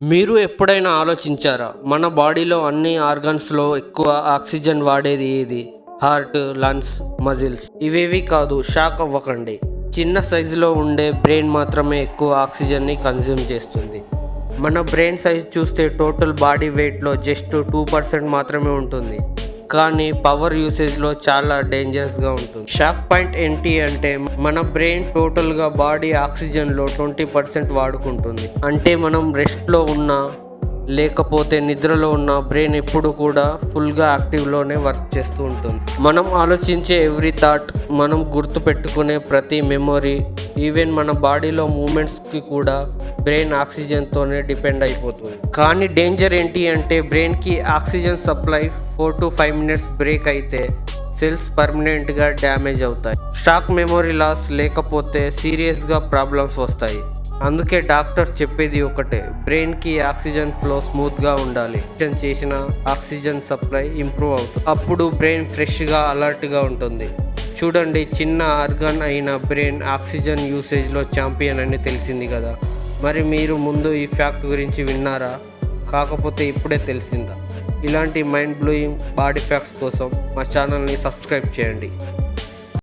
మీరు ఎప్పుడైనా ఆలోచించారా? మన బాడీలో అన్ని ఆర్గన్స్‌లో ఎక్కువ ఆక్సిజన్ వాడేది ఏది? Heart, lungs, muscles. ఇవేవి కాదు, షాక్ అవ్వకండి. చిన్న సైజులో ఉండే బ్రెయిన్ మాత్రమే ఎక్కువ ఆక్సిజన్‌ని కన్జ్యూమ్ చేస్తుంది. మన బ్రెయిన్ సైజ్ చూస్తే టోటల్ బాడీ వెయిట్‌లో జస్ట్ 2% మాత్రమే ఉంటుంది. కానీ పవర్ యూసేజ్లో చాలా డేంజరస్గా ఉంటుంది. షాక్ పాయింట్ ఏంటి అంటే మన బ్రెయిన్ టోటల్గా బాడీ ఆక్సిజన్లో 20% వాడుకుంటుంది. అంటే మనం రెస్ట్లో ఉన్నా లేకపోతే నిద్రలో ఉన్న బ్రెయిన్ ఎప్పుడు కూడా ఫుల్గా యాక్టివ్లోనే వర్క్ చేస్తూ ఉంటుంది. మనం ఆలోచించే ఎవ్రీ థాట్, మనం గుర్తు పెట్టుకునే ప్రతి మెమొరీ, ఈవెన్ మన బాడీలో మూమెంట్స్కి కూడా బ్రెయిన్ ఆక్సిజన్తోనే డిపెండ్ అయిపోతుంది. కానీ డేంజర్ ఏంటి అంటే బ్రెయిన్కి oxygen supply 4 to 5 minutes break అయితే సెల్స్ పర్మనెంట్గా డ్యామేజ్ అవుతాయి. షాక్ మెమొరీ లాస్ లేకపోతే సీరియస్గా ప్రాబ్లమ్స్ వస్తాయి. అందుకే డాక్టర్స్ చెప్పేది ఒకటే, బ్రెయిన్కి ఆక్సిజన్ ఫ్లో స్మూత్గా ఉండాలి. చేసిన ఆక్సిజన్ సప్లై ఇంప్రూవ్ అవుతుంది. అప్పుడు బ్రెయిన్ ఫ్రెష్గా అలర్ట్గా ఉంటుంది. చూడండి, చిన్న ఆర్గాన్ అయిన బ్రెయిన్ ఆక్సిజన్ యూసేజ్లో ఛాంపియన్ అని తెలిసింది కదా. మరి మీరు ముందు ఈ ఫ్యాక్ట్ గురించి విన్నారా? కాకపోతే ఇప్పుడే తెలిసిందా? ఇలాంటి మైండ్ బ్లోయింగ్ బాడీ ఫ్యాక్ట్స్ కోసం మా ఛానల్ని సబ్స్క్రైబ్ చేయండి.